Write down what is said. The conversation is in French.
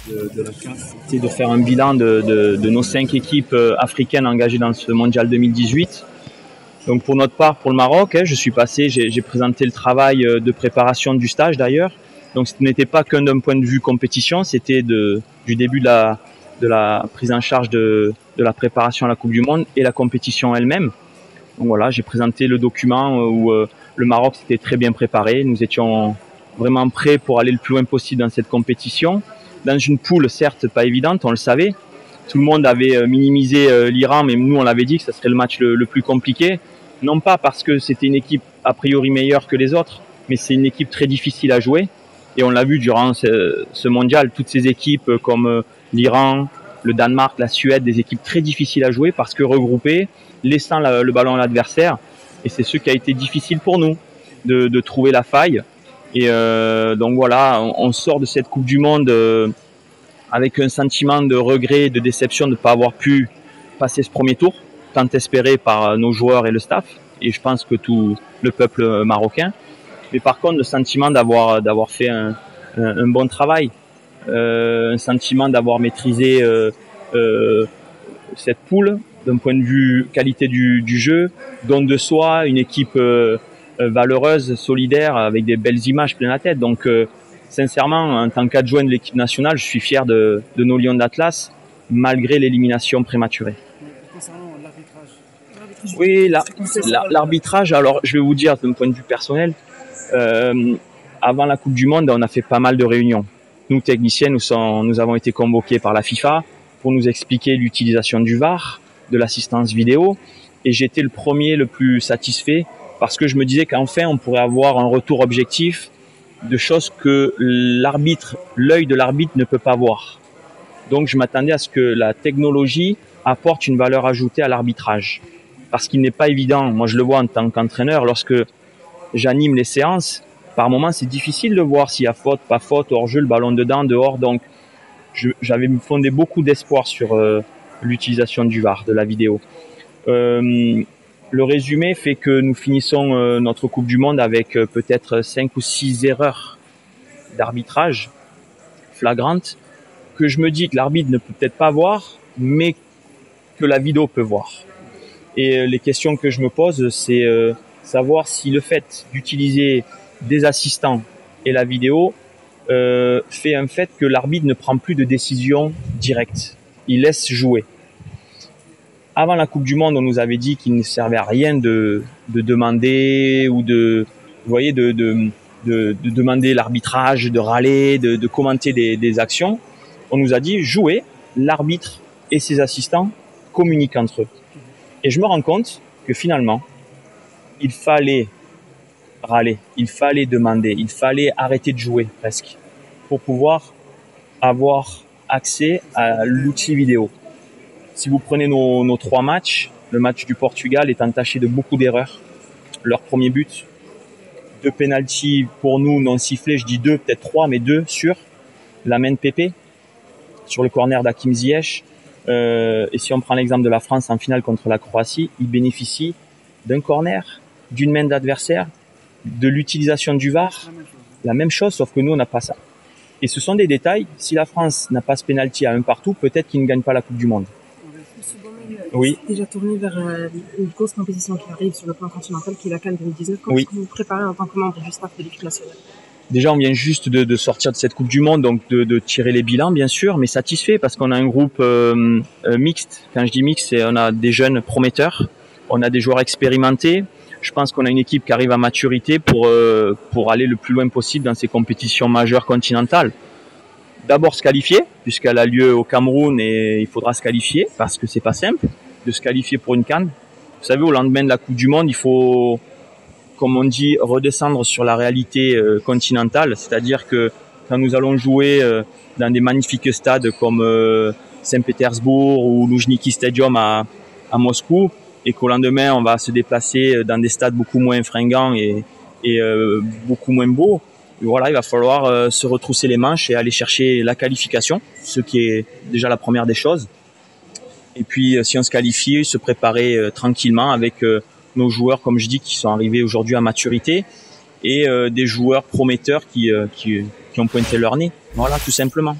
de la classe, c'est de faire un bilan de nos 5 équipes africaines engagées dans ce mondial 2018. Donc pour notre part, pour le Maroc, je suis passé, j'ai présenté le travail de préparation du stage d'ailleurs. Donc ce n'était pas qu'un d'un point de vue compétition, c'était du début de la prise en charge de la préparation à la Coupe du Monde et la compétition elle-même. Donc voilà, j'ai présenté le document où le Maroc s'était très bien préparé. Nous étions vraiment prêts pour aller le plus loin possible dans cette compétition. Dans une poule, certes, pas évidente, on le savait. Tout le monde avait minimisé l'Iran, mais nous, on l'avait dit que ce serait le match le plus compliqué. Non pas parce que c'était une équipe a priori meilleure que les autres, mais c'est une équipe très difficile à jouer. Et on l'a vu durant ce mondial, toutes ces équipes comme l'Iran, le Danemark, la Suède, des équipes très difficiles à jouer parce que regroupées, laissant le ballon à l'adversaire. Et c'est ce qui a été difficile pour nous, de trouver la faille. Et donc voilà, on sort de cette Coupe du Monde avec un sentiment de regret, de déception de ne pas avoir pu passer ce premier tour, tant espéré par nos joueurs et le staff, et je pense que tout le peuple marocain. Mais par contre, le sentiment d'avoir fait un bon travail, un sentiment d'avoir maîtrisé cette poule d'un point de vue qualité du jeu, don de soi, une équipe valeureuse, solidaire, avec des belles images plein la tête. Donc sincèrement, en tant qu'adjoint de l'équipe nationale, je suis fier de nos Lions d'Atlas, malgré l'élimination prématurée. Concernant l'arbitrage. Oui, l'arbitrage, alors je vais vous dire d'un point de vue personnel, avant la Coupe du Monde, on a fait pas mal de réunions. Nous, techniciens, nous avons été convoqués par la FIFA pour nous expliquer l'utilisation du VAR, de l'assistance vidéo, et j'étais le premier le plus satisfait parce que je me disais qu'enfin on pourrait avoir un retour objectif de choses que l'œil de l'arbitre ne peut pas voir. Donc je m'attendais à ce que la technologie apporte une valeur ajoutée à l'arbitrage. Parce qu'il n'est pas évident, moi je le vois en tant qu'entraîneur, lorsque j'anime les séances, par moments c'est difficile de voir s'il y a faute, pas faute, hors-jeu, le ballon dedans, dehors. Donc j'avais fondé beaucoup d'espoir sur l'utilisation du VAR, de la vidéo. Le résumé fait que nous finissons notre Coupe du Monde avec peut-être 5 ou 6 erreurs d'arbitrage flagrantes que je me dis que l'arbitre ne peut peut-être pas voir, mais que la vidéo peut voir. Et les questions que je me pose, c'est savoir si le fait d'utiliser des assistants et la vidéo fait un fait que l'arbitre ne prend plus de décision directe. Il laisse jouer. Avant la Coupe du Monde, on nous avait dit qu'il ne servait à rien de demander ou de demander l'arbitrage, de râler, de commenter des actions. On nous a dit jouer, l'arbitre et ses assistants communiquent entre eux. Et je me rends compte que finalement, il fallait râler, il fallait demander, il fallait arrêter de jouer presque pour pouvoir avoir accès à l'outil vidéo. Si vous prenez nos 3 matchs, le match du Portugal est entaché de beaucoup d'erreurs. Leur premier but, 2 pénaltys pour nous non sifflés, je dis 2, peut-être 3, mais 2 sur la main de Pépé, sur le corner d'Hakim Ziyech. Et si on prend l'exemple de la France en finale contre la Croatie, ils bénéficient d'un corner, d'une main d'adversaire, de l'utilisation du VAR, la même chose, sauf que nous, on n'a pas ça. Et ce sont des détails. Si la France n'a pas ce pénalty à 1 partout, peut-être qu'ils ne gagnent pas la Coupe du Monde. Oui. Déjà tourné vers une grosse compétition qui arrive sur le plan continental, qui est la CAN 2019. Comment est-ce que vous vous préparez en tant que membre du staff de l'équipe nationale? Déjà, on vient juste de sortir de cette Coupe du Monde, donc de tirer les bilans, bien sûr, mais satisfait parce qu'on a un groupe mixte. Quand je dis mixte, on a des jeunes prometteurs, on a des joueurs expérimentés. Je pense qu'on a une équipe qui arrive à maturité pour aller le plus loin possible dans ces compétitions majeures continentales. D'abord se qualifier, puisqu'elle a lieu au Cameroun et il faudra se qualifier, parce que c'est pas simple de se qualifier pour une CAN. Vous savez, au lendemain de la Coupe du Monde, il faut, comme on dit, redescendre sur la réalité continentale, c'est-à-dire que quand nous allons jouer dans des magnifiques stades comme Saint-Pétersbourg ou Loujniki Stadium à Moscou, et qu'au lendemain on va se déplacer dans des stades beaucoup moins fringants et beaucoup moins beaux, et voilà, il va falloir se retrousser les manches et aller chercher la qualification, ce qui est déjà la première des choses. Et puis si on se qualifie, se préparer tranquillement avec nos joueurs, comme je dis, qui sont arrivés aujourd'hui à maturité, et des joueurs prometteurs qui ont pointé leur nez. Voilà, tout simplement.